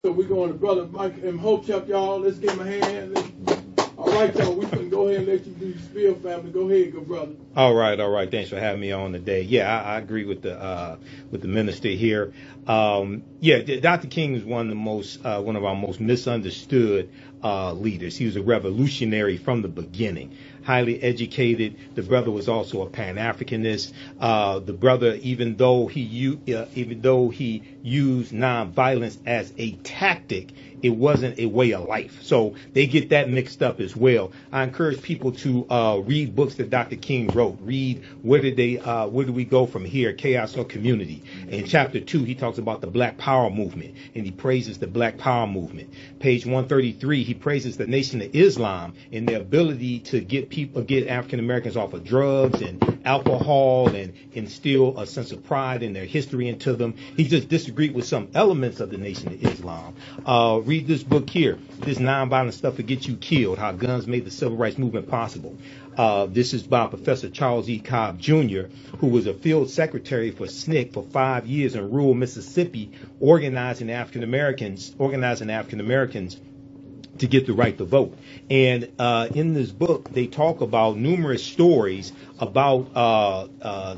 So we're going to Brother Mike Imhotep, y'all. Let's give him a hand. All right, y'all. We can go ahead and let you do your spiel, family. Go ahead, good brother. All right. Thanks for having me on today. Yeah, I agree with the minister here. Dr. King is one of our most misunderstood leaders. He was a revolutionary from the beginning. Highly educated. The brother was also a Pan-Africanist. The brother, even though he used nonviolence as a tactic, it wasn't a way of life. So they get that mixed up as well. I encourage people to read books that Dr. King wrote. Read where do we go from here, chaos or community. In chapter 2, he talks about the Black Power movement, and he praises the Black Power movement. Page 133, he praises the Nation of Islam and their ability to get African Americans off of drugs and alcohol and instill a sense of pride in their history into them. He just disagreed with some elements of the Nation of Islam. Read this book here. This nonviolent stuff that gets you killed, how guns made the civil rights movement possible. This is by Professor Charles E. Cobb Jr., who was a field secretary for SNCC for 5 years in rural Mississippi, organizing African Americans to get the right to vote. And in this book, they talk about numerous stories about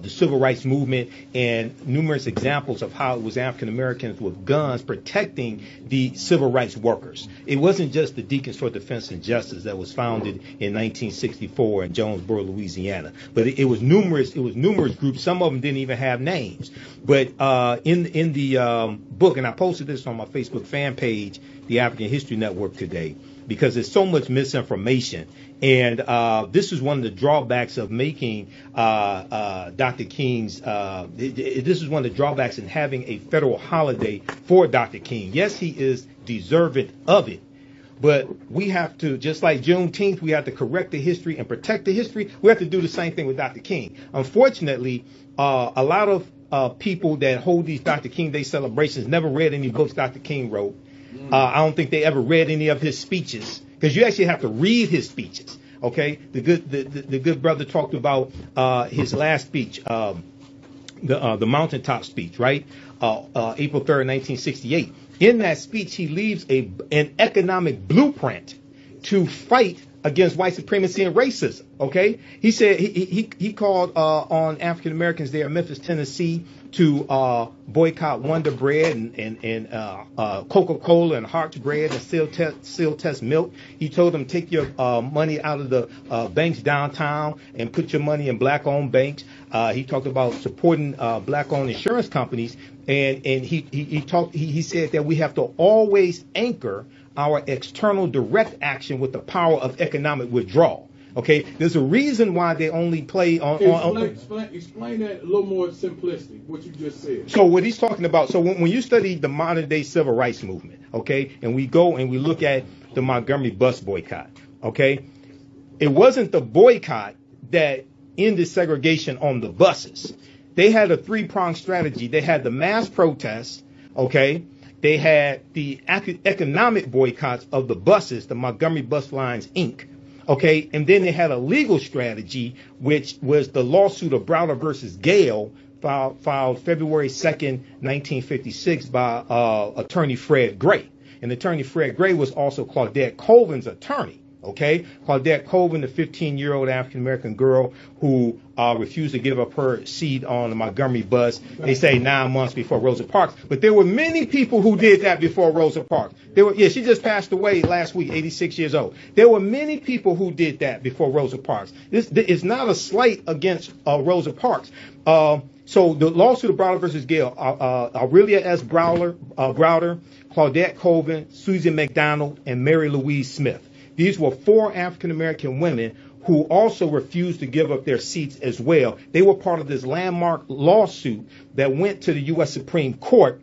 the civil rights movement and numerous examples of how it was African Americans with guns protecting the civil rights workers. It wasn't just the Deacons for Defense and Justice that was founded in 1964 in Jonesboro, Louisiana, but it was numerous groups. Some of them didn't even have names. But in the book, and I posted this on my Facebook fan page, the African History Network, today, because there's so much misinformation. And this is one of the drawbacks of making Dr. King's, this is one of the drawbacks in having a federal holiday for Dr. King. Yes, he is deserving of it, but we have to, just like Juneteenth, we have to correct the history and protect the history. We have to do the same thing with Dr. King. Unfortunately, a lot of people that hold these Dr. King Day celebrations never read any books Dr. King wrote. I don't think they ever read any of his speeches, because you actually have to read his speeches. Okay, the good brother talked about his last speech, the mountaintop speech, right? April 3rd, 1968. In that speech, he leaves an economic blueprint to fight against white supremacy and racism. Okay, he said he called on African Americans there in Memphis, Tennessee, to boycott Wonder Bread and Coca-Cola and Hart's Bread and Seal Test milk. He told them, take your money out of the banks downtown and put your money in black-owned banks. He talked about supporting black-owned insurance companies, and he said that we have to always anchor our external direct action with the power of economic withdrawal. Okay, there's a reason why they only play on. Explain that a little more simplistic, what you just said. So what he's talking about, so when you study the modern day civil rights movement, okay, and we go and we look at the Montgomery bus boycott, okay, it wasn't the boycott that ended segregation on the buses. They had a three-pronged strategy. They had the mass protests, okay, they had the economic boycotts of the buses, the Montgomery Bus Lines, Inc., okay, and then they had a legal strategy, which was the lawsuit of Browder versus Gale, filed February 2nd, 1956 by attorney Fred Gray. And attorney Fred Gray was also Claudette Colvin's attorney. Okay, Claudette Colvin, the 15-year-old African-American girl who refused to give up her seat on the Montgomery bus, they say 9 months before Rosa Parks. But there were many people who did that before Rosa Parks. She just passed away last week, 86 years old. There were many people who did that before Rosa Parks. This is not a slight against Rosa Parks. So the lawsuit of Browder versus Gale, Aurelia S. Browder, Claudette Colvin, Susan McDonald, and Mary Louise Smith. These were 4 African-American women who also refused to give up their seats as well. They were part of this landmark lawsuit that went to the U.S. Supreme Court.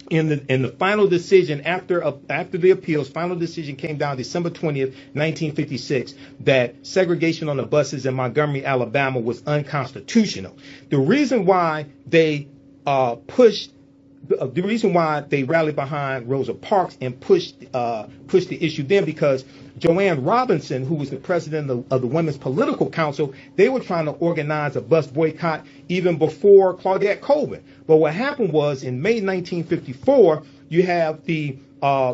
In the final decision, after the appeals, final decision came down December 20th, 1956, that segregation on the buses in Montgomery, Alabama was unconstitutional. The reason why they the reason why they rallied behind Rosa Parks and pushed the issue then, because Joanne Robinson, who was the president of the Women's Political Council, they were trying to organize a bus boycott even before Claudette Colvin. But what happened was, in May 1954, you have the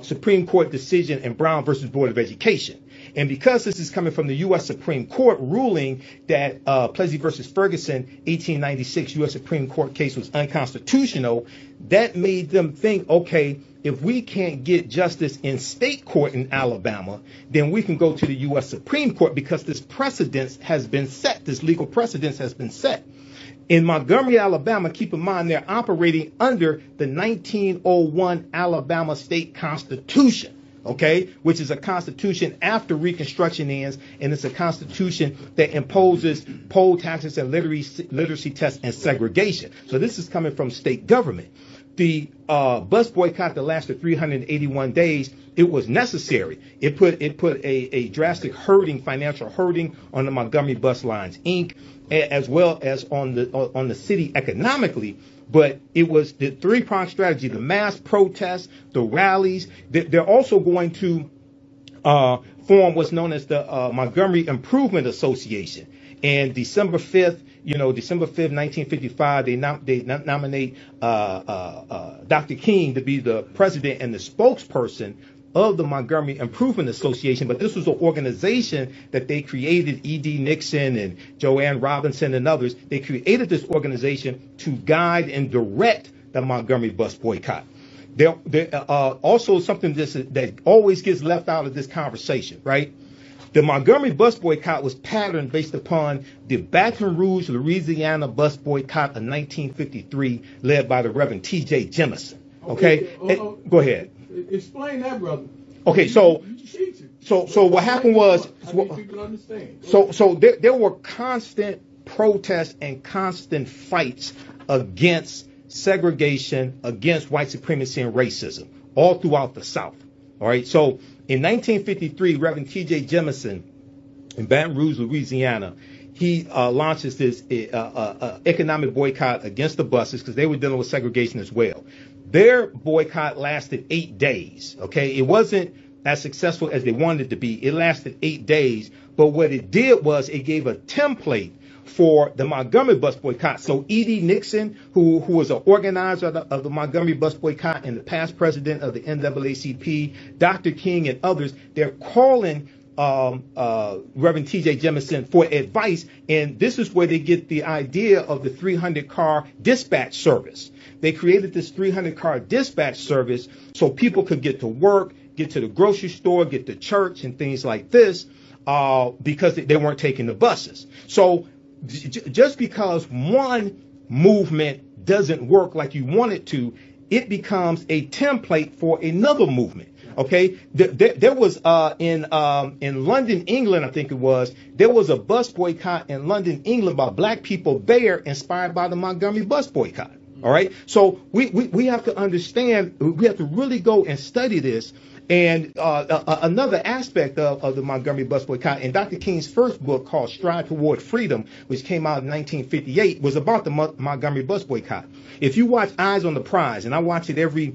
Supreme Court decision in Brown versus Board of Education. And because this is coming from the U.S. Supreme Court ruling that Plessy versus Ferguson 1896 U.S. Supreme Court case was unconstitutional, that made them think, okay, if we can't get justice in state court in Alabama, then we can go to the U.S. Supreme Court because this precedence has been set. This legal precedence has been set. In Montgomery, Alabama, keep in mind they're operating under the 1901 Alabama State Constitution. Okay, which is a constitution after Reconstruction ends, and it's a constitution that imposes poll taxes and literacy tests and segregation. So this is coming from state government. The bus boycott that lasted 381 days, it was necessary. It put a drastic financial hurting on the Montgomery Bus Lines, Inc., as well as on the city economically. But it was the three-pronged strategy: the mass protests, the rallies. They're also going to form what's known as the Montgomery Improvement Association. And December 5th, 1955, they nominate Dr. King to be the president and the spokesperson of the Montgomery Improvement Association. But this was an organization that they created, E.D. Nixon and Joanne Robinson and others. They created this organization to guide and direct the Montgomery bus boycott. There also something that always gets left out of this conversation, right? The Montgomery bus boycott was patterned based upon the Baton Rouge, Louisiana bus boycott of 1953, led by the Reverend T.J. Jemison. Okay? Go ahead. Explain that, brother. Okay, so what happened was, people understand. So there were constant protests and constant fights against segregation, against white supremacy and racism, all throughout the South. All right, so in 1953, Reverend T.J. Jemison in Baton Rouge, Louisiana, he launches this economic boycott against the buses because they were dealing with segregation as well. Their boycott lasted 8 days. Okay, it wasn't as successful as they wanted it to be. It lasted 8 days, but what it did was it gave a template for the Montgomery bus boycott. So E.D. Nixon, who was an organizer of the Montgomery bus boycott and the past president of the NAACP, Dr. King and others, they're calling Reverend T.J. Jemison for advice, and this is where they get the idea of the 300-car dispatch service. They created this 300-car dispatch service so people could get to work, get to the grocery store, get to church, and things like this, because they weren't taking the buses. So just because one movement doesn't work like you want it to, it becomes a template for another movement. Okay, there was in London, England, I think it was, there was a bus boycott in London, England by black people there, inspired by the Montgomery bus boycott. All right, so we have to understand, we have to really go and study this. And another aspect of the Montgomery bus boycott, and Dr. King's first book called Strive Toward Freedom, which came out in 1958, was about the Montgomery bus boycott. If you watch Eyes on the Prize, and I watch it every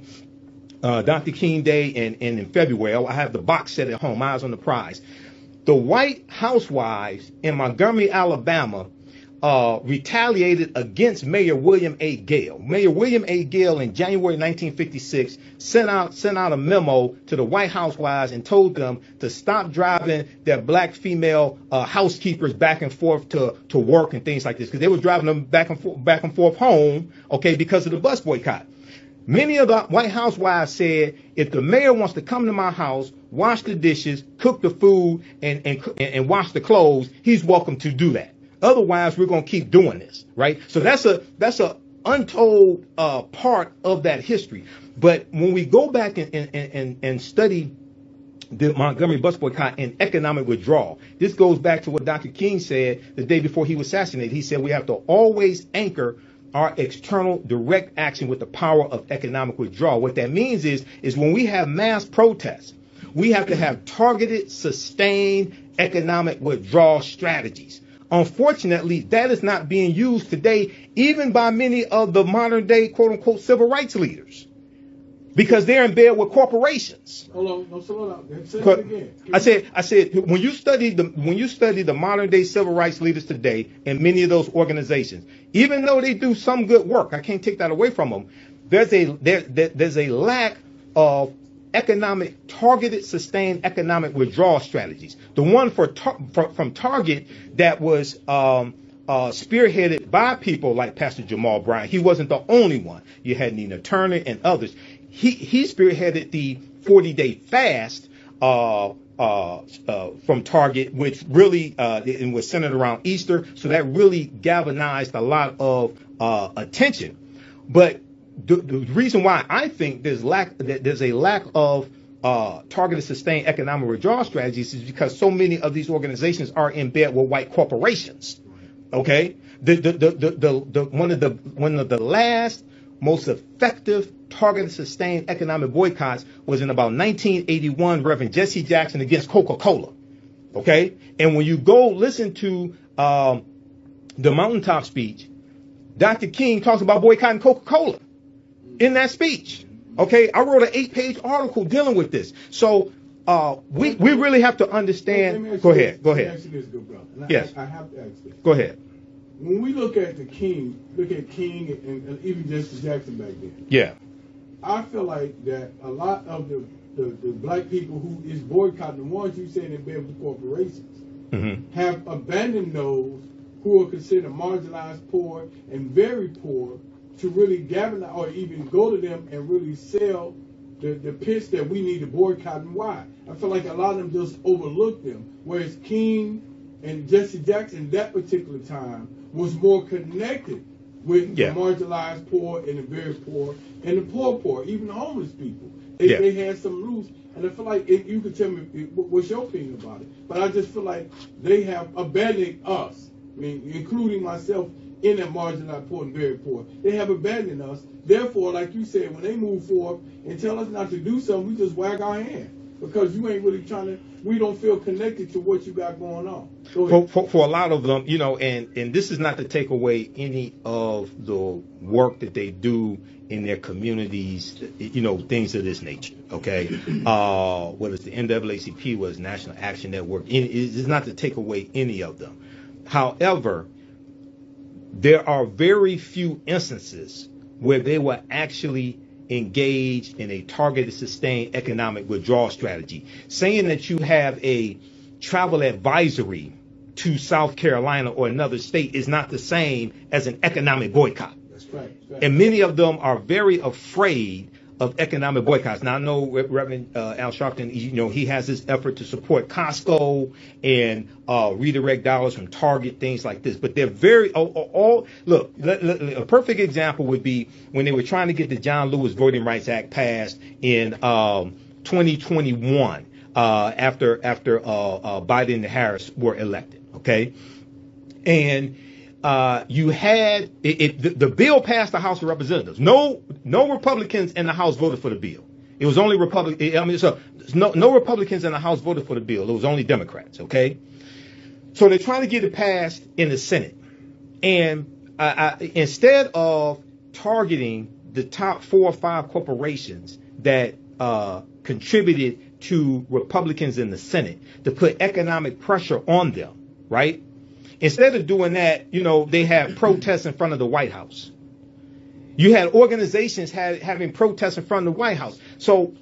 Dr. King Day and in February, I have the box set at home, Eyes on the Prize. The white housewives in Montgomery, Alabama, retaliated against Mayor William A. Gale. Mayor William A. Gale in January 1956 sent out a memo to the white housewives and told them to stop driving their black female housekeepers back and forth to work and things like this, because they were driving them back and forth home, okay, because of the bus boycott. Many of the white housewives said, if the mayor wants to come to my house, wash the dishes, cook the food, and wash the clothes, he's welcome to do that. Otherwise, we're going to keep doing this, right? So that's a untold part of that history. But when we go back and study the Montgomery bus boycott and economic withdrawal, this goes back to what Dr. King said the day before he was assassinated. He said we have to always anchor our external direct action with the power of economic withdrawal. What that means is when we have mass protests, we have to have targeted, sustained economic withdrawal strategies. Unfortunately, that is not being used today, even by many of the modern day, quote unquote, civil rights leaders, because they're in bed with corporations. Hold on, no, slow down. Say it again. I said, when you study the modern day civil rights leaders today and many of those organizations, even though they do some good work, I can't take that away from them. There's a lack of targeted sustained economic withdrawal strategies. The one from Target that was spearheaded by people like Pastor Jamal Bryant. He wasn't the only one. You had Nina Turner and others. He spearheaded the 40-day fast from Target, which really and was centered around Easter. So that really galvanized a lot of attention. But the reason why I think there's a lack of targeted sustained economic withdrawal strategies is because so many of these organizations are in bed with white corporations. Okay, one of the last most effective targeted sustained economic boycotts was in about 1981, Reverend Jesse Jackson against Coca-Cola. Okay, and when you go listen to the mountaintop speech, Dr. King talks about boycotting Coca-Cola in that speech. Okay, I wrote an 8-page article dealing with this. So we really have to understand. Go ahead. Let me ask you this, good brother. Yes. I have to ask this. Go ahead. When we look at King and even Jesse Jackson back then. Yeah. I feel like that a lot of the black people who is boycotting, the ones you said in bed with the corporations, have abandoned those who are considered marginalized, poor, and very poor to really galvanize or even go to them and really sell the pitch that we need to boycott and why. I feel like a lot of them just overlooked them, whereas King and Jesse Jackson that particular time was more connected with the marginalized poor and the very poor and the poor, even the homeless people. They had some roots, and I feel like you could tell me what's your opinion about it, but I just feel like they have abandoned us, I mean, including myself, in that marginalized poor and very poor. They have abandoned us. Therefore, like you said, when they move forward and tell us not to do something, we just wag our hand because you ain't really we don't feel connected to what you got going on. For a lot of them, and this is not to take away any of the work that they do in their communities, things of this nature, okay? What is the NAACP, was National Action Network. It's not to take away any of them. However, there are very few instances where they were actually engaged in a targeted, sustained economic withdrawal strategy. Saying that you have a travel advisory to South Carolina or another state is not the same as an economic boycott. That's right. And many of them are very afraid of economic boycotts. Now, I know Reverend Al Sharpton, he has this effort to support Costco and redirect dollars from Target, things like this. But they're very, look, a perfect example would be when they were trying to get the John Lewis Voting Rights Act passed in 2021 after Biden and Harris were elected, okay? And you had the bill passed the House of Representatives. No Republicans in the House voted for the bill. It was only Republicans. No Republicans in the House voted for the bill. It was only Democrats. Okay, so they're trying to get it passed in the Senate, and instead of targeting the top 4 or 5 corporations that contributed to Republicans in the Senate to put economic pressure on them, right? Instead of doing that, they had protests in front of the White House. You had organizations having protests in front of the White House. So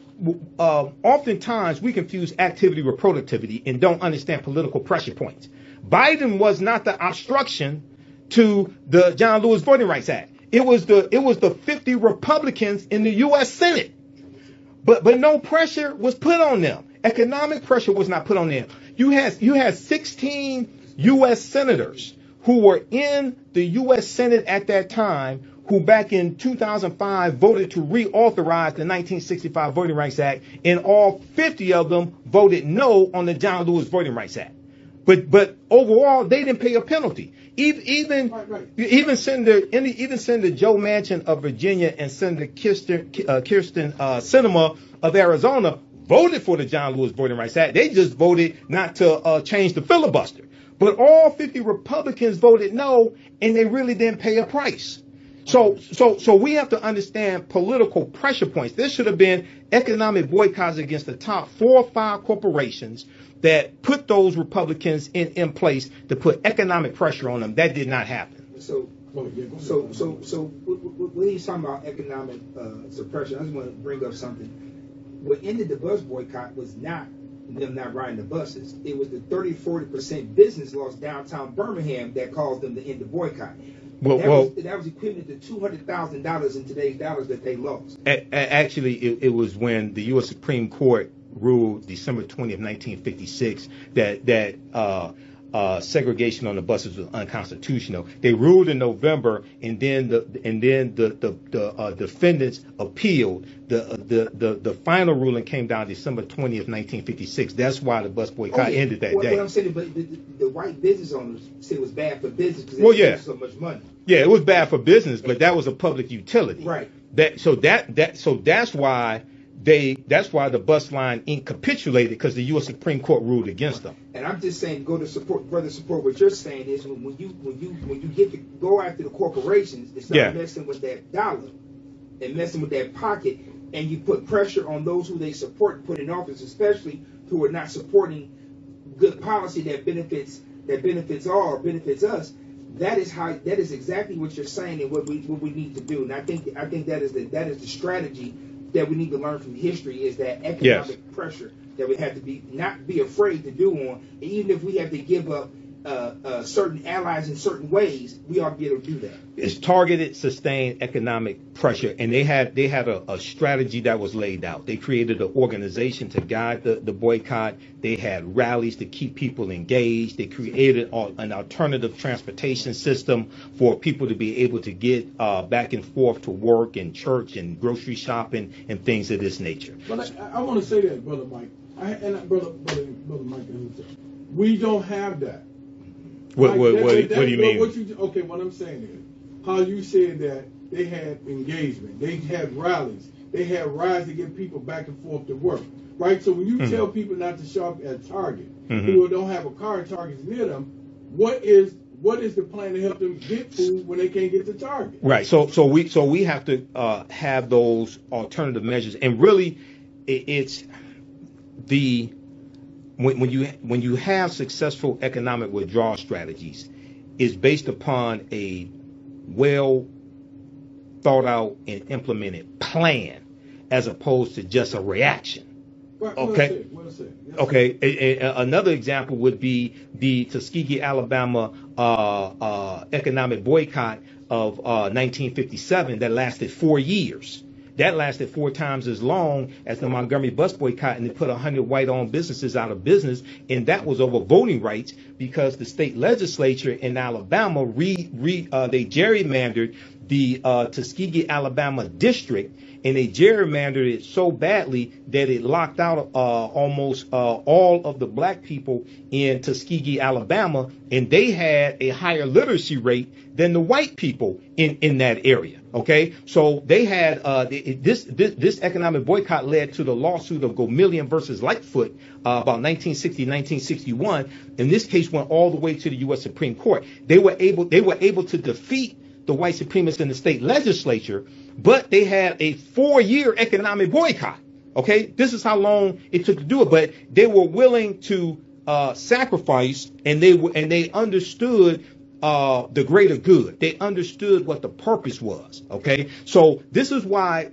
oftentimes we confuse activity with productivity and don't understand political pressure points. Biden was not the obstruction to the John Lewis Voting Rights Act. It was the 50 Republicans in the U.S. Senate. But no pressure was put on them. Economic pressure was not put on them. You had 16 U.S. senators who were in the U.S. Senate at that time who back in 2005 voted to reauthorize the 1965 Voting Rights Act, and all 50 of them voted no on the John Lewis Voting Rights Act. But overall, they didn't pay a penalty. Even Senator Joe Manchin of Virginia and Senator Kirsten Sinema of Arizona voted for the John Lewis Voting Rights Act. They just voted not to change the filibuster. But all 50 Republicans voted no, and they really didn't pay a price. So we have to understand political pressure points. There should have been economic boycotts against the top 4 or 5 corporations that put those Republicans in place to put economic pressure on them. That did not happen. So when he's talking about economic suppression, I just want to bring up something. what ended the bus boycott was not them not riding the buses. It was the 30-40% business loss downtown Birmingham that caused them to end the boycott. That was equivalent to $200,000 in today's dollars that they lost. Actually, it was when the U.S. Supreme Court ruled December 20th, 1956 that segregation on the buses was unconstitutional. They ruled in November, and then the defendants appealed. The final ruling came down December 20th, 1956. That's why the bus boycott ended that day. What I'm saying, but the white business owners said it was bad for business because they made so much money. Yeah, it was bad for business, but that was a public utility. Right. So that's why the bus line Inc. capitulated, because the U.S. Supreme Court ruled against them. And I'm just saying, further support what you're saying is when you go after the corporations and start messing with that dollar and messing with that pocket, and you put pressure on those who they support and put in office, especially who are not supporting good policy that benefits all or benefits us. That is exactly what you're saying and what we need to do. And I think that is the strategy that we need to learn from history, is that economic pressure that we have to not be afraid to do on, and even if we have to give up certain allies in certain ways, we ought to be able to do that. It's targeted, sustained economic pressure, and they had a strategy that was laid out. They created an organization to guide the boycott. They had rallies to keep people engaged. They created an alternative transportation system for people to be able to get back and forth to work and church and grocery shopping and things of this nature. But I want to say that, Brother Mike, Brother Mike, we don't have that. What do you mean? What I'm saying is, how you said that they had engagement, they had rallies, they had rides to get people back and forth to work, right? So when you tell people not to shop at Target, who don't have a car and Target's near them, what is the plan to help them get food when they can't get to Target? Right. So we have to have those alternative measures, and really, it's the when you have successful economic withdrawal strategies, is based upon a well thought out and implemented plan, as opposed to just a reaction. Right, okay. Okay. Another example would be the Tuskegee, Alabama economic boycott of 1957 that lasted 4 years. That lasted 4 times as long as the Montgomery bus boycott, and they put 100 white-owned businesses out of business, and that was over voting rights, because the state legislature in Alabama they gerrymandered the Tuskegee, Alabama district, and they gerrymandered it so badly that it locked out almost all of the black people in Tuskegee, Alabama, and they had a higher literacy rate than the white people in that area. Okay, so they had this economic boycott led to the lawsuit of Gomillion versus Lightfoot about 1960, 1961, and this case went all the way to the U.S. Supreme Court. They were able to defeat the white supremacists in the state legislature, but they had a 4-year economic boycott. Okay, this is how long it took to do it, but they were willing to sacrifice, and they understood the greater good. They understood what the purpose was. Okay, so this is why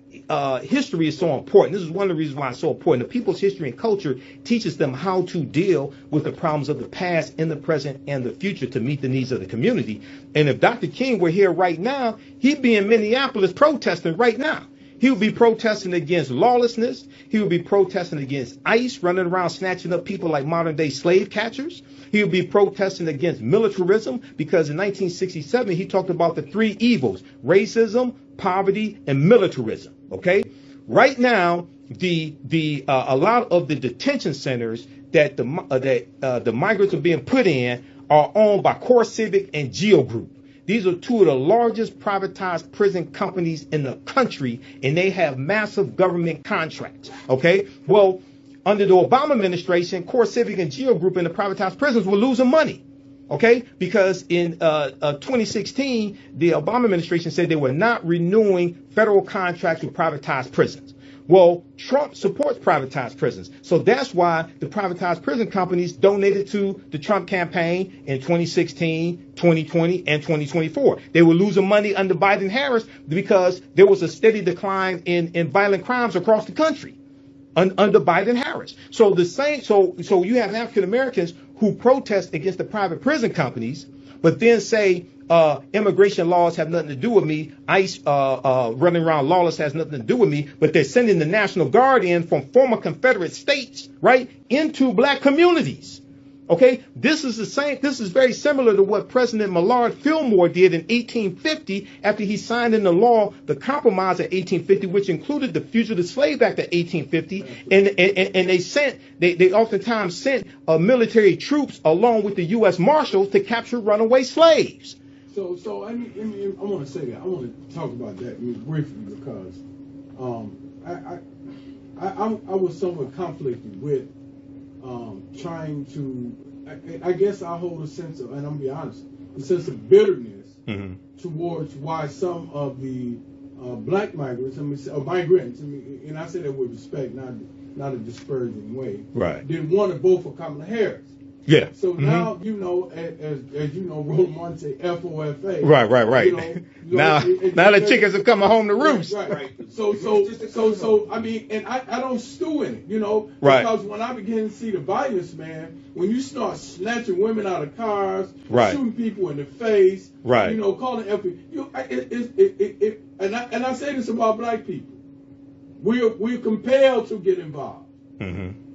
history is so important. This is one of the reasons why it's so important. The people's history and culture teaches them how to deal with the problems of the past, in the present, and the future to meet the needs of the community. And if Dr. King were here right now, he'd be in Minneapolis protesting right now. He would be protesting against lawlessness. He would be protesting against ICE running around snatching up people like modern day slave catchers. He would be protesting against militarism, because in 1967 he talked about the 3 evils: racism, poverty, and militarism. Okay, right now a lot of the detention centers that the migrants are being put in are owned by Core Civic and Geo Group. These are 2 of the largest privatized prison companies in the country, and they have massive government contracts. Okay, well, under the Obama administration, Core Civic and Geo Group in the privatized prisons were losing money. Okay, because in 2016, the Obama administration said they were not renewing federal contracts with privatized prisons. Well, Trump supports privatized prisons. So that's why the privatized prison companies donated to the Trump campaign in 2016, 2020, and 2024. They were losing money under Biden-Harris because there was a steady decline in violent crimes across the country. under Biden Harris. So the same. So you have African Americans who protest against the private prison companies, but then say immigration laws have nothing to do with me. ICE running around lawless has nothing to do with me. But they're sending the National Guard in from former Confederate states, right, into black communities. Okay, this is the same. This is very similar to what President Millard Fillmore did in 1850 after he signed into law the Compromise of 1850, which included the Fugitive Slave Act of 1850, and they oftentimes sent military troops along with the U.S. Marshals to capture runaway slaves. So I want to say that I want to talk about that briefly because I was somewhat conflicted with. Trying to, I guess I hold a sense of, and I'm gonna be honest, a sense of bitterness towards why some of the black migrants, migrants, and I say that with respect, not a disparaging way, right? Didn't want to vote for Kamala Harris. Yeah. So now, you know, as you know, Roland Martin say FOFA. Right. You know, now the chickens are coming home to roost. Right. So I mean, and I don't stew in it, you know, because when I begin to see the violence, man, when you start snatching women out of cars, shooting people in the face, you know, calling FBI, and I say this about black people, we're compelled to get involved.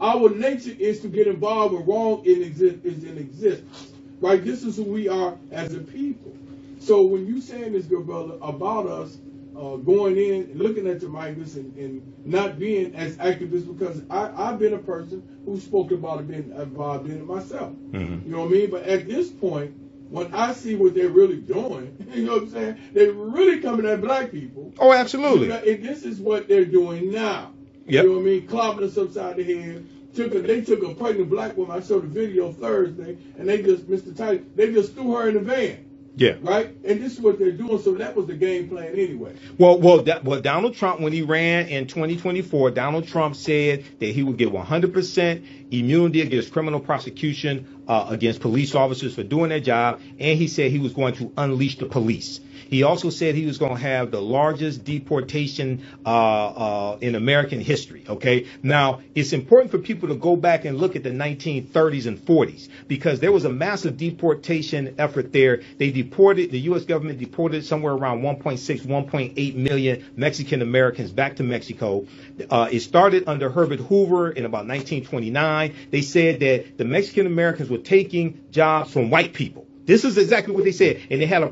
Our nature is to get involved when wrong is in existence, right? This is who we are as a people. So when you saying this, good brother, about us going in and looking at the migrants and not being as activists, because I've been a person who spoke about it, being involved in it myself. You know what I mean? But at this point, when I see what they're really doing, you know what I'm saying? They're really coming at black people. Oh, absolutely. You know, and this is what they're doing now. Yep. You know what I mean? Clobbing us upside the head. They took a pregnant black woman. I showed a video Thursday, and they just, Mr. Tight, they just threw her in the van. Yeah. Right? And this is what they're doing. So that was the game plan anyway. Well, Donald Trump, when he ran in 2024, Donald Trump said that he would get 100% immunity against criminal prosecution against police officers for doing their job. And he said he was going to unleash the police. He also said he was going to have the largest deportation in American history. OK, now it's important for people to go back and look at the 1930s and 40s, because there was a massive deportation effort there. The U.S. government deported somewhere around 1.6, 1.8 million Mexican Americans back to Mexico. It started under Herbert Hoover in about 1929. They said that the Mexican Americans were taking jobs from white people. This is exactly what they said, and they had a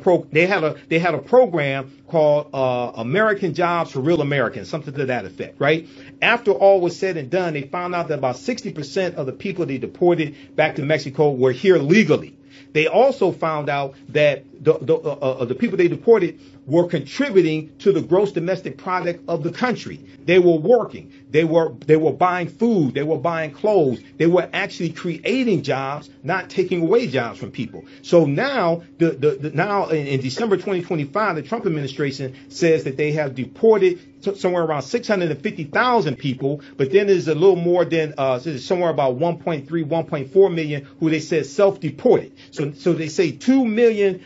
program called American Jobs for Real Americans, something to that effect, right? After all was said and done, they found out that about 60% of the people they deported back to Mexico were here legally. They also found out that the people they deported were contributing to the gross domestic product of the country. They were working. They were buying food. They were buying clothes. They were actually creating jobs, not taking away jobs from people. So now, now in December 2025, the Trump administration says that they have deported somewhere around 650,000 people, but then there's a little more than somewhere about 1.3, 1.4 million who they said self-deported. So they say 2 million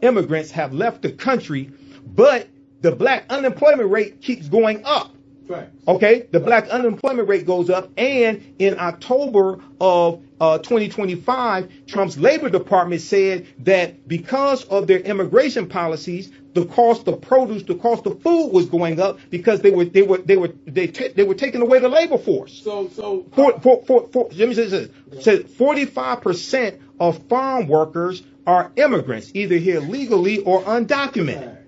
immigrants have left the country, but the black unemployment rate keeps going up. Facts. Okay, the black unemployment rate goes up, and in October of 2025, Trump's Labor Department said that because of their immigration policies, the cost of produce, the cost of food was going up because they were taking away the labor force. So let me say this: said 45% of farm workers are immigrants, either here legally or undocumented.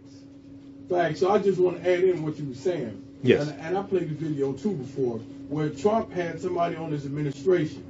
Facts. So I just want to add in what you were saying. Yes. And I played the video too before, where Trump had somebody on his administration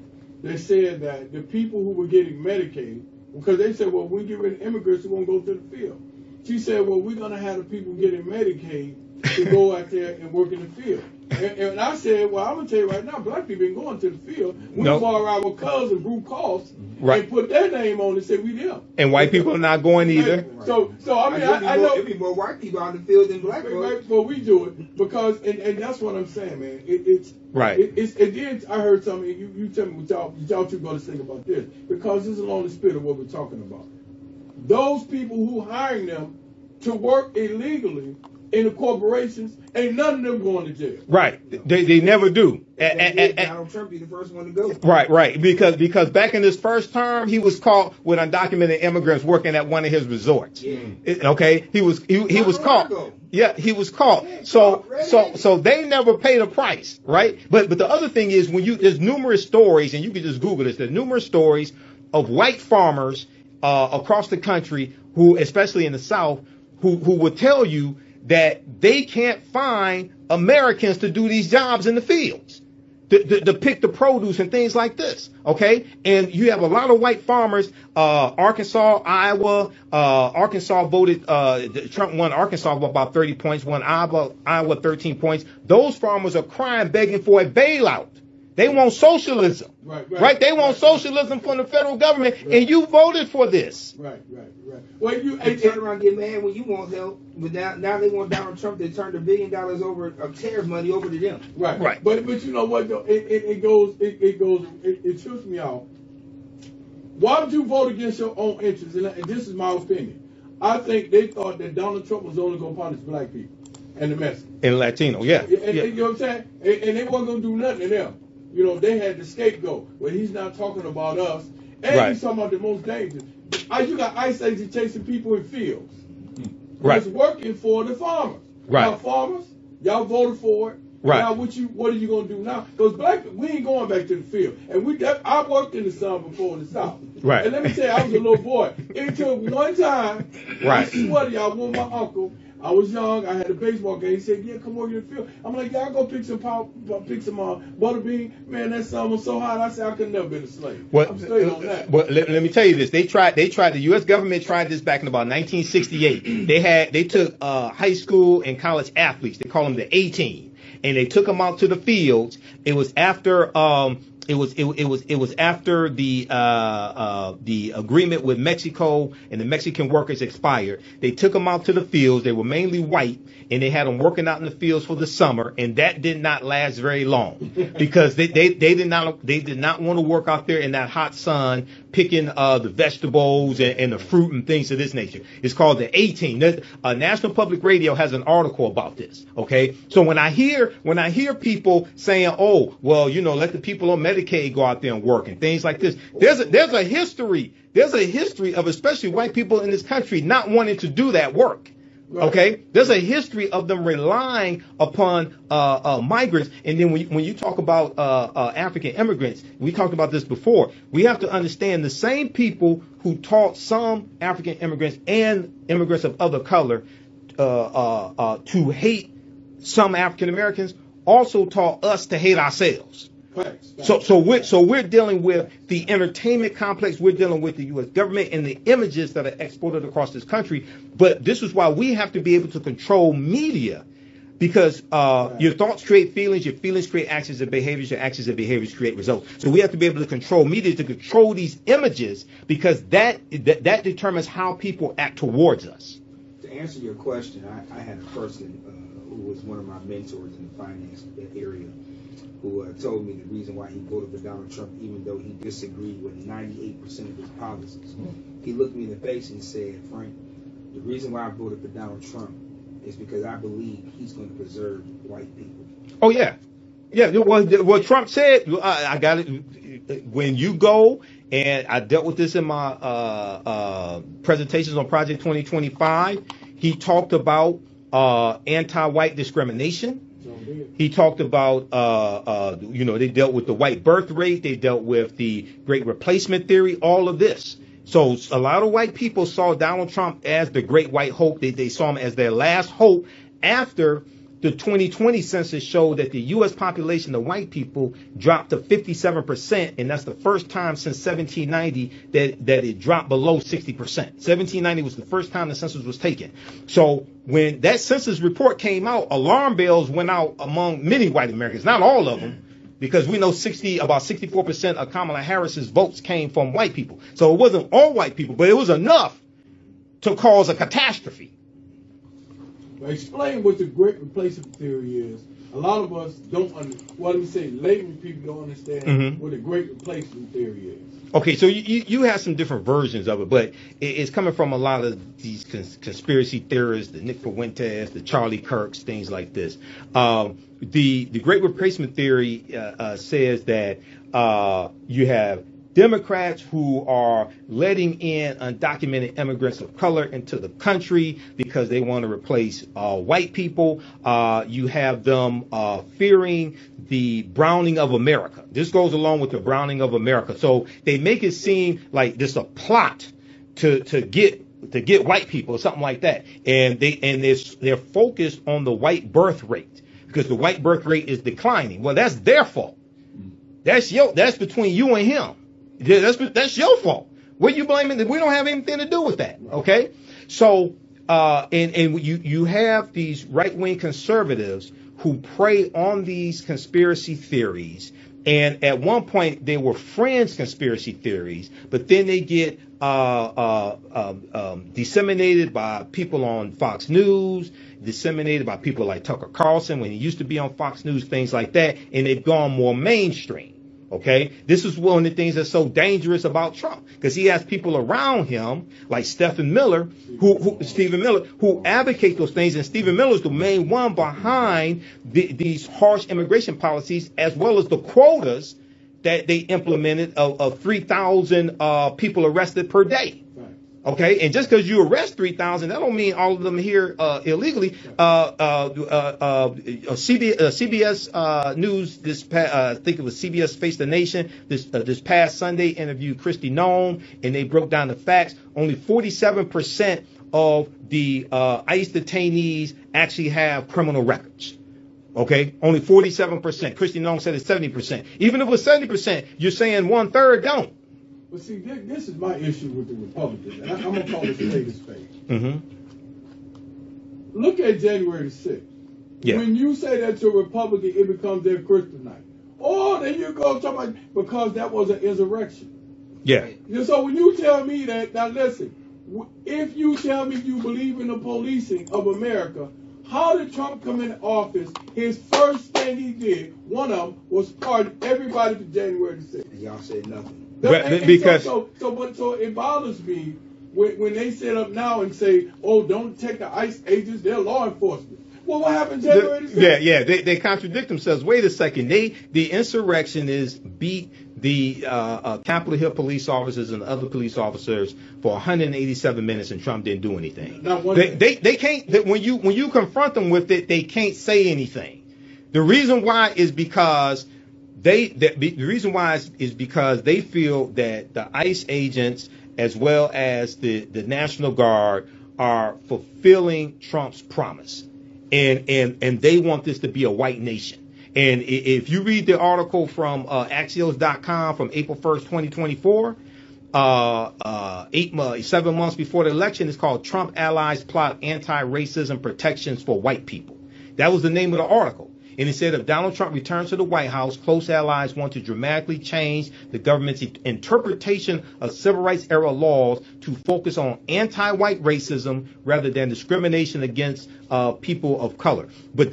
that said that the people who were getting Medicaid, because they said, well, we get rid of immigrants who won't go to the field. She said, well, we're going to have the people getting Medicaid to go out there and work in the field. And I said, well, I'm going to tell you right now, black people ain't going to the field. We borrow our cousin, Brew Cost, and put their name on and say we them. And white people are not going either. So I mean, I know. There'd be more white people out in the field than black people. Right, well, we do it because, and that's what I'm saying, man. It's right. And then I heard something, you tell me what y'all two going to think about this, because this is along the spirit of what we're talking about. Those people who hiring them to work illegally in the corporations, ain't none of them going to jail. Right. They never do. Donald Trump be the first one to go. Right. Because back in his first term, he was caught with undocumented immigrants working at one of his resorts. Yeah. Okay. He was caught. Yeah, he was caught. So they never paid a price, right? But the other thing is there's numerous stories, and you can just Google this. There's numerous stories of white farmers across the country who, especially in the South, who would tell you that they can't find Americans to do these jobs in the fields, to pick the produce and things like this. Okay. And you have a lot of white farmers, Arkansas, Iowa, Arkansas voted, Trump won Arkansas by about 30 points, won Iowa 13 points. Those farmers are crying, begging for a bailout. They want socialism, right? They want socialism from the federal government, and you voted for this. Right. Well, you turn around and get mad when you want help, but now they want Donald Trump to turn $1 billion over of tariff money over to them. Right. But you know what though? It trips me out. Why would you vote against your own interests? And this is my opinion. I think they thought that Donald Trump was only going to punish black people and the Mexicans and Latino, yeah. You know what I'm saying? And they weren't going to do nothing to them. You know, they had the scapegoat, but he's not talking about us. And he's talking about the most dangerous. You got ICE agents chasing people in fields. Right. It's working for the farmers. Right. Now, farmers, y'all voted for it. Right. Now, what are you going to do now? Because black, we ain't going back to the field. And I worked in the Sun before in the South. Right. And let me tell you, I was a little boy. It took one time. Right. I swear to y'all, with my uncle. I was young. I had a baseball game. He said, "Yeah, come work in the field." I'm like, "Yeah, I'll go pick some butter bean." Man, that sun was so hot. I said, "I could never been a slave." I'm straight on that. Well, let me tell you this. They tried. The U.S. government tried this back in about 1968. They took high school and college athletes. They call them the A-team, and they took them out to the fields. It was after It was after the agreement with Mexico and the Mexican workers expired. They took them out to the fields. They were mainly white, and they had them working out in the fields for the summer, and that did not last very long because they did not want to work out there in that hot sun picking the vegetables and the fruit and things of this nature. It's called the A-team. National Public Radio has an article about this. Okay, so when I hear people saying, "Oh, well, you know, let the people on Medicaid go out there and work," and things like this, there's a history of especially white people in this country not wanting to do that work. Okay, there's a history of them relying upon migrants, and then when you talk about African immigrants, we talked about this before. We have to understand the same people who taught some African immigrants and immigrants of other color to hate some African Americans also taught us to hate ourselves. So we're dealing with the entertainment complex. We're dealing with the U.S. government and the images that are exported across this country. But this is why we have to be able to control media, because your thoughts create feelings, your feelings create actions and behaviors, your actions and behaviors create results. So we have to be able to control media, to control these images, because that determines how people act towards us. To answer your question, I had a person who was one of my mentors in the finance area, who told me the reason why he voted for Donald Trump, even though he disagreed with 98% of his policies. He looked me in the face and said, "Frank, the reason why I voted for Donald Trump is because I believe he's going to preserve white people." Oh, yeah. Yeah, what Trump said, I got it. When you go, and I dealt with this in my presentations on Project 2025, he talked about anti-white discrimination. He talked about, they dealt with the white birth rate. They dealt with the great replacement theory, all of this. So a lot of white people saw Donald Trump as the great white hope. They saw him as their last hope after the 2020 census showed that the U.S. population of white people dropped to 57%, and that's the first time since 1790 that it dropped below 60%. 1790 was the first time the census was taken. So when that census report came out, alarm bells went out among many white Americans, not all of them, because we know about 64% of Kamala Harris's votes came from white people. So it wasn't all white people, but it was enough to cause a catastrophe. Explain what the great replacement theory is. a lot of us don't what we say, latent people don't understand what the great replacement theory is. Okay, so you have some different versions of it, but it's coming from a lot of these conspiracy theorists, the Nick Fuentes, the Charlie Kirks, things like this. The Great Replacement Theory says that you have Democrats who are letting in undocumented immigrants of color into the country because they want to replace white people. You have them fearing the browning of America. This goes along with the browning of America. So they make it seem like this a plot to get white people or something like that. And they're focused on the white birth rate because the white birth rate is declining. Well, that's their fault. That's between you and him. That's your fault. What are you blaming? We don't have anything to do with that. Okay. So, and you have these right-wing conservatives who prey on these conspiracy theories. And at one point they were fringe conspiracy theories, but then they get disseminated by people on Fox News, disseminated by people like Tucker Carlson when he used to be on Fox News, things like that, and they've gone more mainstream. Okay, this is one of the things that's so dangerous about Trump because he has people around him like Stephen Miller, who advocate those things, and Stephen Miller is the main one behind these harsh immigration policies as well as the quotas that they implemented of 3,000 people arrested per day. Okay, and just because you arrest 3,000, that don't mean all of them here illegally. CBS News I think it was CBS Face the Nation this past Sunday interviewed Kristi Noem, and they broke down the facts. Only 47% of the ICE detainees actually have criminal records. Okay, only 47%. Kristi Noem said it's 70%. Even if it was 70%, you're saying 1/3 don't. But see, this is my issue with the Republicans, and I'm going to call it spade a spade. Look at January 6th. Yeah. When you say that to a Republican, it becomes their kryptonite. Oh, then you go talk about because that was an insurrection. Yeah. So when you tell me that, now listen, if you tell me you believe in the policing of America, how did Trump come into office? His first thing he did, one of them, was pardon everybody for January 6th. And y'all said nothing. So it bothers me when they sit up now and say, "Oh, don't take the ICE agents; they're law enforcement." Well, what happened January 6th? Yeah. They contradict themselves. Wait a second. The insurrectionists beat the Capitol Hill police officers and other police officers for 187 minutes, and Trump didn't do anything. They can't. When you confront them with it, they can't say anything. The reason why is because. The reason why is because they feel that the ICE agents as well as the National Guard are fulfilling Trump's promise, and they want this to be a white nation. And if you read the article from Axios.com from April 1st, 2024, 7 months before the election, it's called "Trump Allies Plot Anti-Racism Protections for White People." That was the name of the article. And it said if Donald Trump returns to the White House, close allies want to dramatically change the government's interpretation of civil rights era laws to focus on anti-white racism rather than discrimination against people of color. But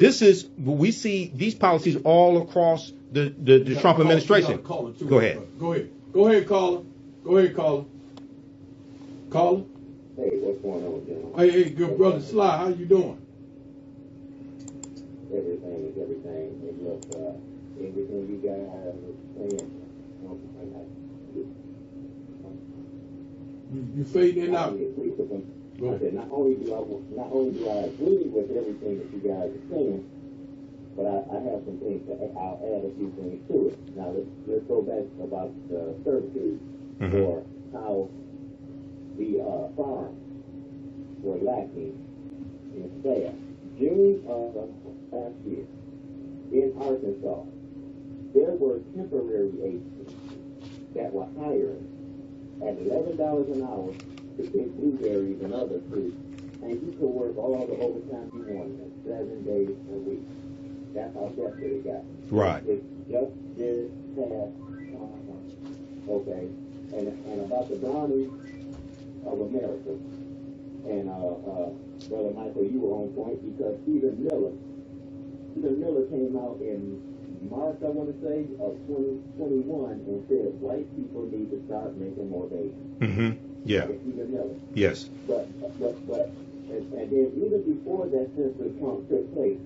we see these policies all across the Trump administration. Go ahead, caller. Caller. Hey, what's going on, gentlemen? Hey, good brother Sly, how you doing? Everything is everything. And look, everything you guys are saying, you fading out. I said, not only do I agree with everything that you guys are saying, but I have some things I'll add a few things to it. Now let's go back about servitude or how the farms were lacking in staff. June of last year, in Arkansas, there were temporary agents that were hired at $11 an hour to pick blueberries and other fruit, and you could work all the overtime you wanted, 7 days a week. That's how desperate it got. Right. It just did pass. Okay. And about the browning of America. And Brother Michael, you were on point because Stephen Miller Stephen Miller came out in March, I want to say, of 2021 and said white people need to start making more babies. Mm-hmm. Yeah. Stephen Miller. Yes. But and then even before that census count took place,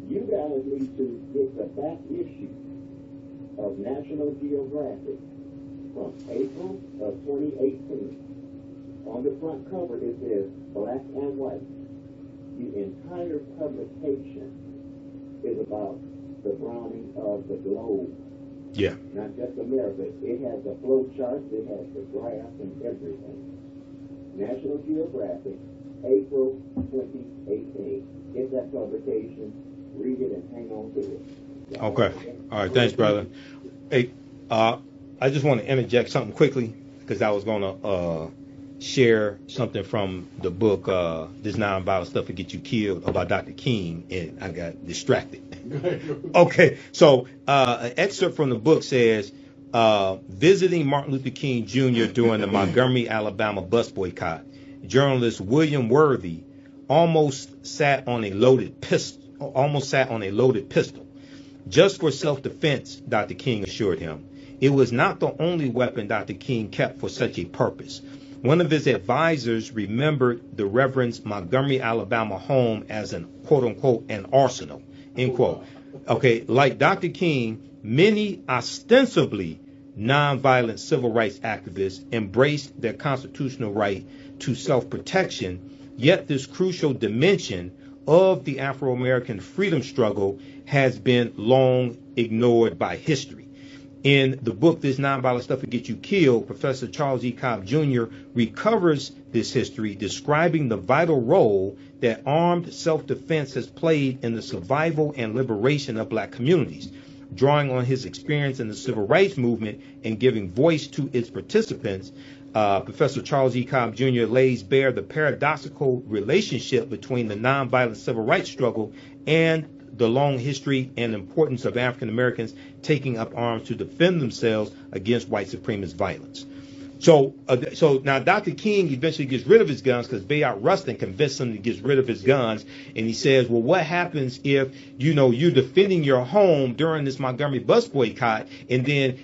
you guys need to get the back issue of National Geographic from April of 2018. On the front cover it says black and white. The entire publication is about the browning of the globe. Yeah. Not just America. It has the flow charts, it has the graphs and everything. National Geographic, April 2018. Get that publication, read it, and hang on to it. Okay. All right. Thanks, brother. Hey, I just want to interject something quickly because I was going to share something from the book, This Nonviolent Stuff Will Get You Killed, about Dr. King, and I got distracted. Okay. So an excerpt from the book says, visiting Martin Luther King Jr. during the Montgomery, Alabama bus boycott, journalist William Worthy almost sat on a loaded pistol. Just for self-defense, Dr. King assured him. It was not the only weapon Dr. King kept for such a purpose. One of his advisors remembered the Reverend's Montgomery, Alabama home as an quote-unquote an arsenal, end quote. Okay, like Dr. King, many ostensibly nonviolent civil rights activists embraced their constitutional right to self-protection, yet this crucial dimension of the Afro-American freedom struggle has been long ignored by history. In the book, This Nonviolent Stuff Will Get You Killed, Professor Charles E. Cobb Jr. recovers this history, describing the vital role that armed self-defense has played in the survival and liberation of black communities. Drawing on his experience in the civil rights movement and giving voice to its participants, Professor Charles E. Cobb Jr. lays bare the paradoxical relationship between the nonviolent civil rights struggle and the long history and importance of African Americans taking up arms to defend themselves against white supremacist violence. So now Dr. King eventually gets rid of his guns because Bayard Rustin convinced him to get rid of his guns. And he says, well, what happens if, you're defending your home during this Montgomery bus boycott, and then,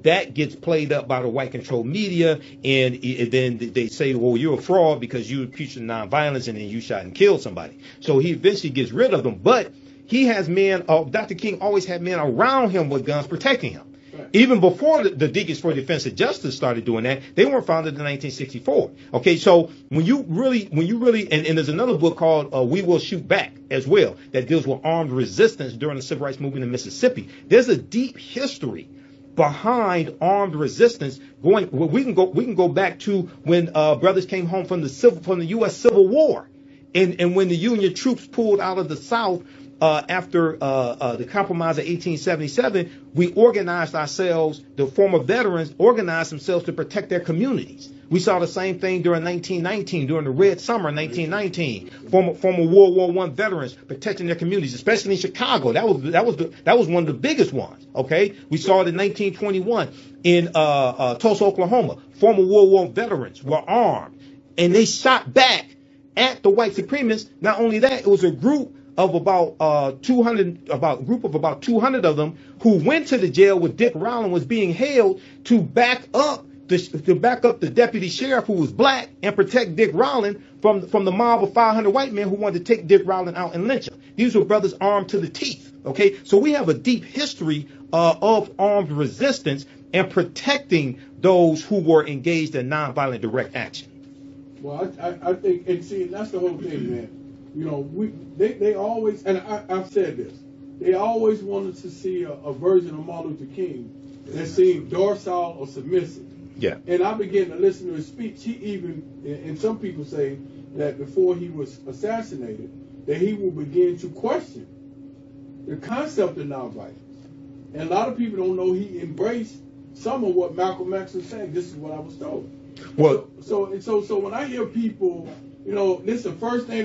that gets played up by the white controlled media, and then they say, well, you're a fraud because you preached nonviolence and then you shot and killed somebody. So he eventually gets rid of them. But he has men, Dr. King always had men around him with guns protecting him. Even before the Deacons for Defense of Justice started doing that, they weren't founded in 1964. Okay, so when you really, and there's another book called We Will Shoot Back as well that deals with armed resistance during the civil rights movement in Mississippi. There's a deep history behind armed resistance. We can go back to when brothers came home from the U.S. Civil War, and when the Union troops pulled out of the South. After the compromise of 1877, we organized ourselves, the former veterans organized themselves to protect their communities. We saw the same thing during 1919, during the Red Summer 1919. Former World War I veterans protecting their communities, especially in Chicago. That was one of the biggest ones. Okay, we saw it in 1921 in Tulsa, Oklahoma. Former World War veterans were armed, and they shot back at the white supremacists. Not only that, it was a group of about 200 of them who went to the jail where Dick Rowland was being held to back up the deputy sheriff who was black and protect Dick Rowland from the mob of 500 white men who wanted to take Dick Rowland out and lynch him. These were brothers armed to the teeth. Okay, so we have a deep history of armed resistance and protecting those who were engaged in nonviolent direct action. Well, I think, and see, that's the whole thing, man. They always, and I've said this, they always wanted to see a version of Martin Luther King that seemed docile or submissive. Yeah. And I began to listen to his speech. He even, and some people say that before he was assassinated, that he will begin to question the concept of nonviolence. And a lot of people don't know he embraced some of what Malcolm X was saying. This is what I was told. Well, so when I hear people, this is the first thing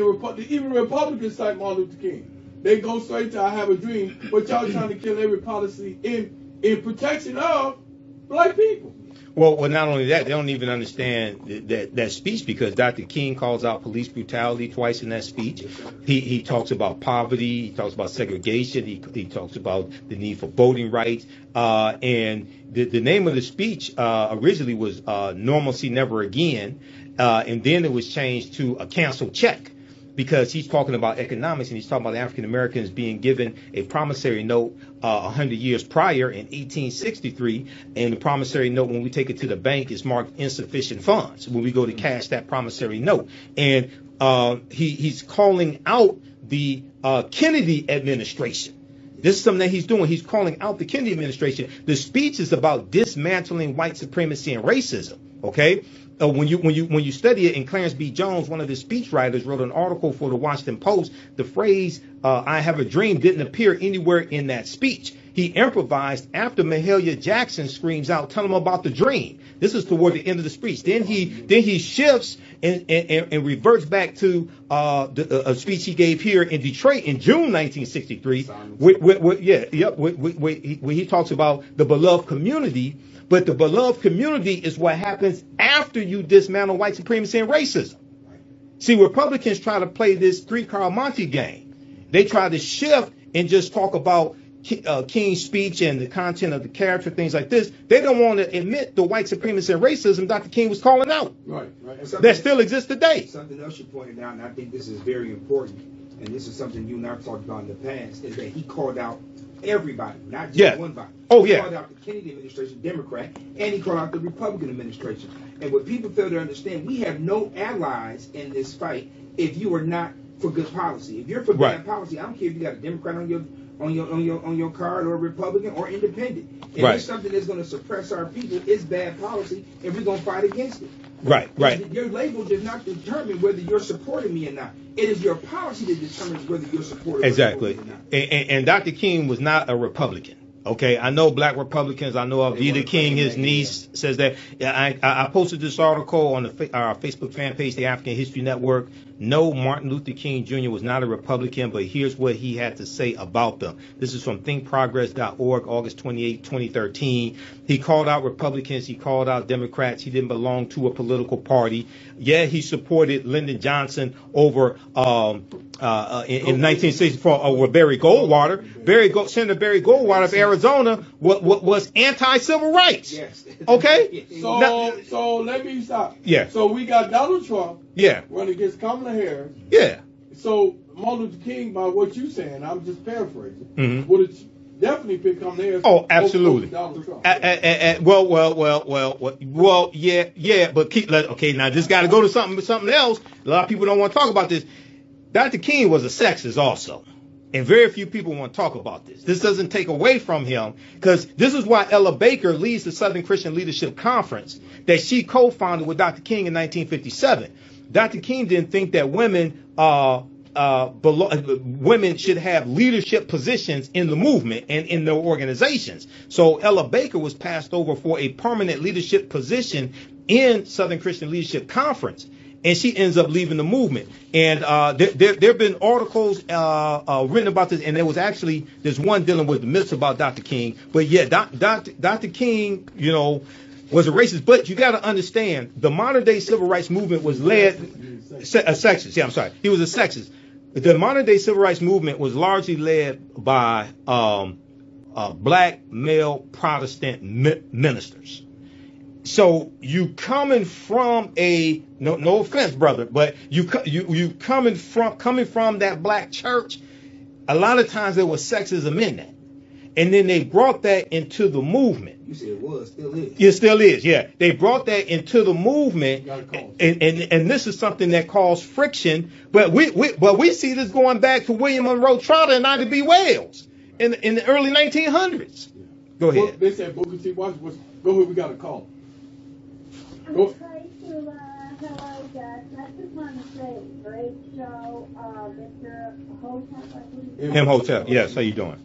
even Republicans cite Martin Luther King. They go straight to I have a dream, but y'all trying to kill every policy in protection of black people. Well, not only that, they don't even understand that speech, because Dr. King calls out police brutality twice in that speech. He talks about poverty. He talks about segregation. He talks about the need for voting rights. And the name of the speech originally was Normalcy Never Again. And then it was changed to A Canceled Check, because he's talking about economics, and he's talking about African Americans being given a promissory note 100 years prior in 1863, and the promissory note, when we take it to the bank, is marked insufficient funds when we go to cash that promissory note. And he's calling out the Kennedy administration. This is something that he's doing. He's calling out the Kennedy administration. The speech is about dismantling white supremacy and racism. Okay. When you study it, and Clarence B. Jones, one of the speechwriters, wrote an article for the Washington Post. The phrase "I have a dream" didn't appear anywhere in that speech. He improvised after Mahalia Jackson screams out, "Tell him about the dream." This is toward the end of the speech. Then he shifts and reverts back to a speech he gave here in Detroit in June 1963, where he talks about the beloved community. But the beloved community is what happens after you dismantle white supremacy and racism. See, Republicans try to play this three-car Monte game. They try to shift and just talk about King's speech and the content of the character, things like this. They don't want to admit the white supremacy and racism Dr. King was calling out. Right. That still exists today. Something else you pointed out, and I think this is very important, and this is something you and I have talked about in the past, is that he called out everybody, not just one body. He called out the Kennedy administration, Democrat, and he called out the Republican administration. And what people fail to understand, we have no allies in this fight if you are not for good policy. If you're for bad policy, I don't care if you got a Democrat on your card, or a Republican, or independent. If it's something that's going to suppress our people, it's bad policy, and we're going to fight against it. Right. Your label does not determine whether you're supporting me or not. It is your policy that determines whether you're supporting me or not. And Dr. King was not a Republican. Okay, I know black Republicans. I know Alveda King, his niece, says that. I posted this article on our Facebook fan page, the African History Network. No, Martin Luther King Jr. was not a Republican, but here's what he had to say about them. This is from thinkprogress.org, August 28, 2013. He called out Republicans. He called out Democrats. He didn't belong to a political party. Yeah, he supported Lyndon Johnson over in 1964 over Barry Goldwater. Senator Barry Goldwater of Arizona was anti-civil rights. Yes. Okay? So let me stop. Yeah. So we got Donald Trump. Yeah. Running against Kamala Harris. Yeah. So Martin Luther King, by what you're saying, I'm just paraphrasing, would have definitely picked Kamala Harris. Oh, absolutely. Donald Trump. Well, yeah. But now this got to go to something else. A lot of people don't want to talk about this. Dr. King was a sexist also. And very few people want to talk about this. This doesn't take away from him, because this is why Ella Baker leads the Southern Christian Leadership Conference that she co-founded with Dr. King in 1957. Dr. King didn't think that women should have leadership positions in the movement and in their organizations. So Ella Baker was passed over for a permanent leadership position in Southern Christian Leadership Conference. And she ends up leaving the movement. And there have been articles written about this, and there's one dealing with the myths about Dr. King. But yeah, Dr. King, was a racist. But you got to understand, the modern day civil rights movement was led a sexist. Yeah, I'm sorry, he was a sexist. The modern day civil rights movement was largely led by black male Protestant ministers. So you coming from no offense, brother, but you coming from that black church, a lot of times there was sexism in that. And then they brought that into the movement. You said it was, still is. It still is, yeah. They brought that into the movement, and this is something that caused friction. But we see this going back to William Monroe Trotter and Ida B. Wells in the early 1900s. Go ahead. Well, they said Booker T. Washington. Go ahead, we got a call. Go. Hi, Tula. Hello, guys. I just want to say, great show, Mr. Imhotep, I believe. Imhotep, yes. How you doing?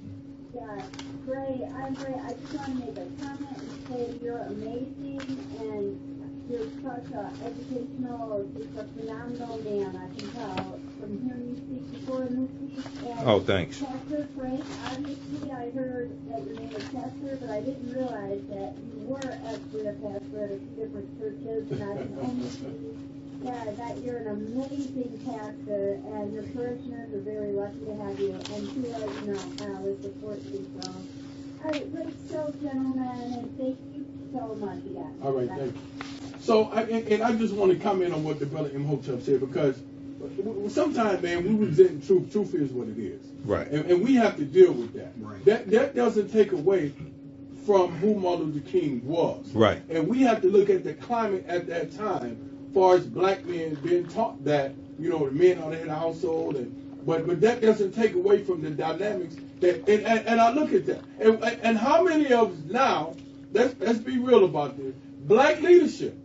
Yeah, great. I'm great. I just want to make a comment and say you're amazing, and you're such an educational, just a phenomenal man, I can tell from hearing you speak before in this week. And Oh, thanks. Pastor Frank, obviously I heard that your name was Pastor, but I didn't realize that you were actually a pastor at a few different churches, and I can only see that you're an amazing pastor, and your parishioners are very lucky to have you, and Tula, you know, I always support you, so. All right, great show, gentlemen, and thank you so much again. All right, thank you. So, I just want to comment on what the brother Imhotep said, because sometimes, man, we resent truth. Truth is what it is. Right. And we have to deal with that. Right. That doesn't take away from who Martin Luther King was. Right. And we have to look at the climate at that time, as far as black men being taught that, you know, the men are the head of the household, but that doesn't take away from the dynamics that, and I look at that. And how many of us now, let's be real about this, black leadership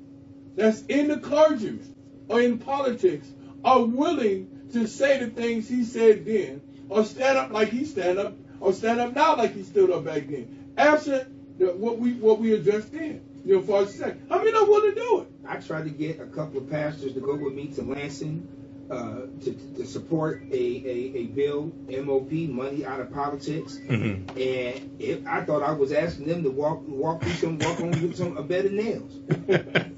that's in the clergyman or in politics are willing to say the things he said then, or stand up like he stand up, or stand up now like he stood up back then, absent what we addressed then, you know, for our sex. How many are willing to do it? I tried to get a couple of pastors to go with me to Lansing to support a bill, MOP, money out of politics, and I thought I was asking them to walk on with a bed of nails,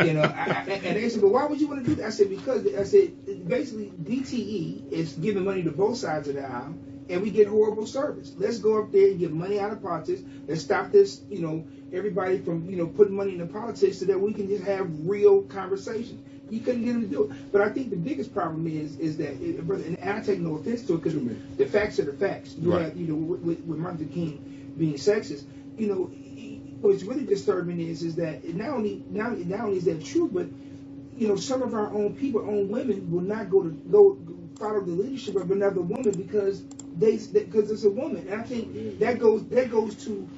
you know. And they said, "But why would you want to do that?" I said, "Because basically DTE is giving money to both sides of the aisle, and we get horrible service. Let's go up there and get money out of politics. Let's stop this, you know, everybody from, you know, putting money into politics so that we can just have real conversations." You couldn't get them to do it. But I think the biggest problem is that, and I take no offense to it, because the facts are the facts. You right. have, you know, with Martin Luther King being sexist, you know, what's really disturbing is that not only is that true, but, you know, some of our own people, own women, will not go follow the leadership of another woman because it's a woman. And I think that goes to,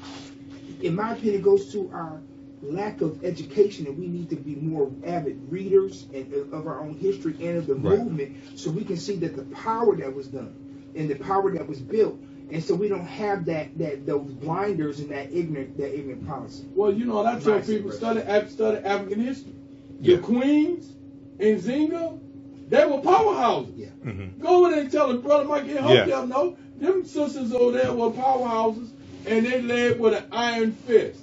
in my opinion, goes to our lack of education, and we need to be more avid readers of our own history and of the movement, so we can see that the power that was done and the power that was built, and so we don't have those blinders and that ignorant policy. Well, you know, I tell people study African history. The queens in Zinga, they were powerhouses. Yeah. Mm-hmm. Go in there and tell them, Brother Mike and Hotel, no, them sisters over there were powerhouses, and they led with an iron fist.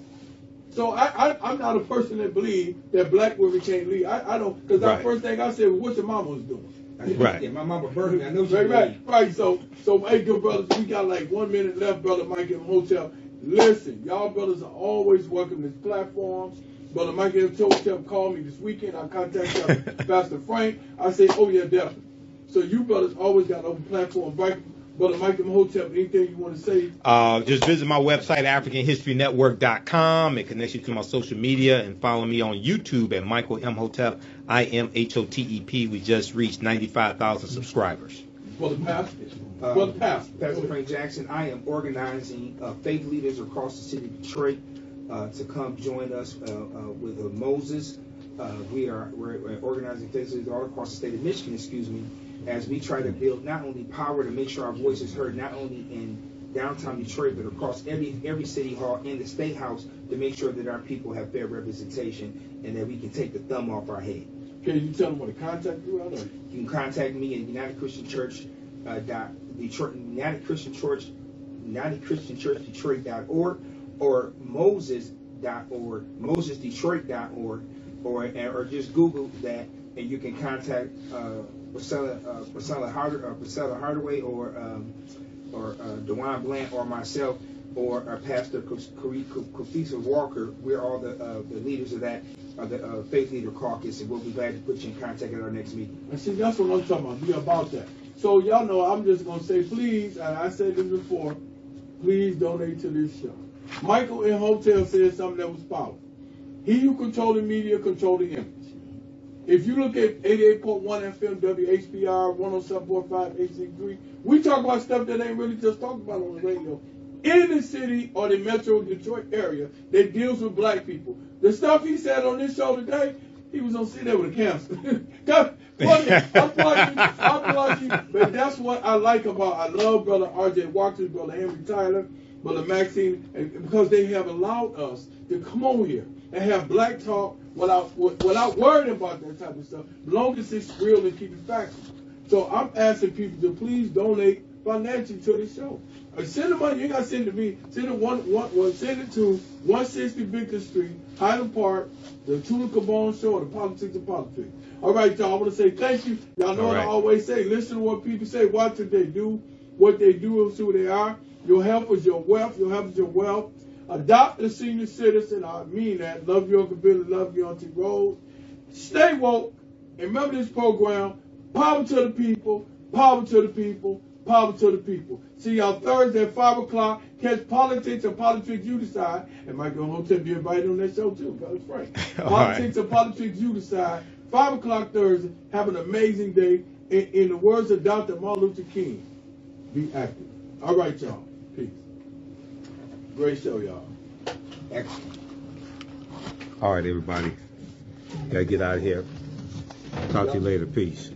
So I'm not a person that believes that black women can't lead. I don't, because the first thing I said was, what your mama was doing. Right. Yeah, my mama burned me. I know she right. So hey, good brothers, we got like 1 minute left, Brother Mike and Hotel. Listen, y'all brothers are always welcome to this platform. Brother Mike and Hotel called me this weekend. I contacted Pastor Frank. I said, oh yeah, definitely. So you brothers always got an open platform. Brother Mike and Hotel, anything you want to say? Just visit my website, AfricanHistoryNetwork.com. It connects you to my social media, and follow me on YouTube at Michael Imhotep, IMHOTEP. We just reached 95,000 subscribers. Brother Pastor. Pastor Frank Jackson. I am organizing faith leaders across the city of Detroit to come join us with Moses. We're organizing faith leaders all across the state of Michigan, as we try to build not only power to make sure our voice is heard, not only in downtown Detroit, but across every city hall and the state house, to make sure that our people have fair representation and that we can take the thumb off our head. Can you tell them what to contact you? You can contact me at United Christian Church Detroit, United Christian Church Detroit.org, or Moses.org, MosesDetroit.org, or just Google that, and you can contact Priscilla Hardaway or DeJuan Bland or myself or Pastor Kofisa Walker. We're all the leaders of that the Faith Leader Caucus, and we'll be glad to put you in contact at our next meeting. And see, that's what I'm talking about. Be about that. So y'all know, I'm just gonna say, please, and I said this before, please donate to this show. Michael in Hotel said something that was powerful. He who control the media control the image. If you look at 88.1 FM, WHPR, 107.5, 863, we talk about stuff that ain't really just talked about on the radio. In the city or the metro Detroit area that deals with black people. The stuff he said on this show today, he was gonna sit there with a cancer. I'm lucky, but that's what I like about. I love Brother R.J. Walker, Brother Henry Tyler, Brother Maxine, because they have allowed us to come on here and have black talk without worrying about that type of stuff, as long as it's real and keep it factual. So I'm asking people to please donate financially to the show. Send the money. You ain't got to send it to me. Send it to 160 Victor Street, Highland Park, the Tula Kabone Show, the Politics of Politics. All right, y'all. I want to say thank you. Y'all know what I always say. Listen to what people say. Watch what they do. What they do is who they are. Your health is your wealth. Your health is your wealth. Adopt a senior citizen. I mean that. Love your Uncle love your Auntie Rose. Stay woke. And remember this program. Power to the people. Power to the people. Power to the people. See y'all Thursday at 5 o'clock. Catch Politics and Politics You Decide. And Michael Imhotep be invited on that show too, because it's Frank. Politics and Politics You Decide. 5 o'clock Thursday. Have an amazing day. In the words of Dr. Martin Luther King, be active. All right, y'all. Peace. Great show, y'all. Excellent. All right, everybody. Gotta get out of here. Talk to you later. Peace.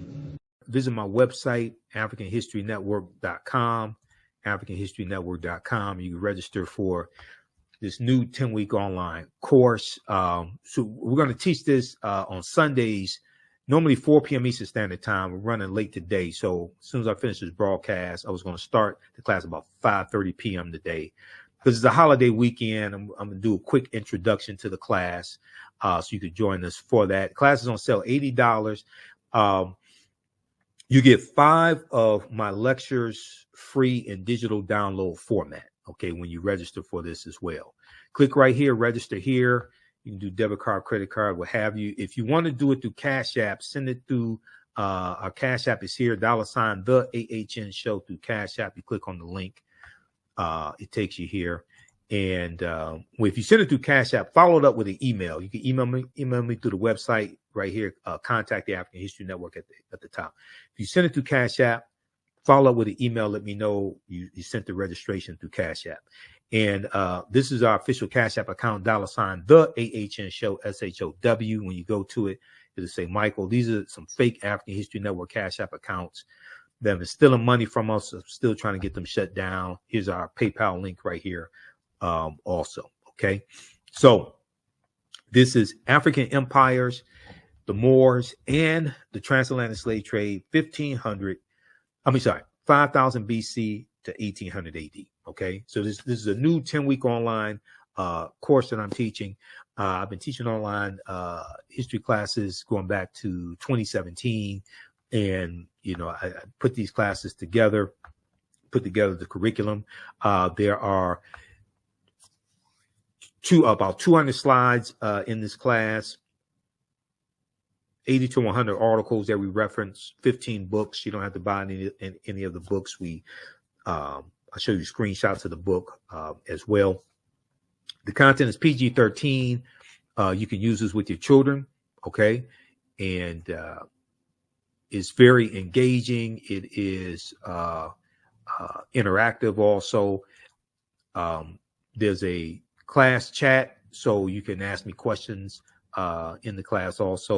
Visit my website, AfricanHistoryNetwork.com, AfricanHistoryNetwork.com. You can register for this new 10-week online course. So we're going to teach this on Sundays, normally 4 p.m. Eastern Standard Time. We're running late today. So as soon as I finish this broadcast, I was going to start the class about 5:30 p.m. today. Because it's a holiday weekend, I'm going to do a quick introduction to the class so you could join us for that. The class is on sale, $80. You get 5 of my lectures free in digital download format, okay, when you register for this as well. Click right here, register here. You can do debit card, credit card, what have you. If you want to do it through Cash App, send it through our Cash App is here, $ the AHN show through Cash App. You click on the link. It takes you here. And if you send it through Cash App, follow it up with an email. You can email me through the website right here. Contact the African History Network at the top. If you send it through Cash App, follow up with an email. Let me know you sent the registration through Cash App. And this is our official Cash App account, $ the AHN show, SHOW. When you go to it, it'll say Michael. These are some fake African History Network Cash App accounts that have been stealing money from us. I'm still trying to get them shut down. Here's our PayPal link right here. Also, okay. So this is African empires, the Moors, and the transatlantic slave trade, 5,000 BC to 1800 AD. Okay, so this is a new 10-week online course that I'm teaching. I've been teaching online history classes going back to 2017, and I put these classes together, put together the curriculum. There are about 200 slides in this class, 80 to 100 articles that we reference, 15 books. You don't have to buy any of the books. I'll show you screenshots of the book as well. The content is PG-13. You can use this with your children, okay? And it's very engaging. It is interactive also. There's a class chat, so you can ask me questions in the class also.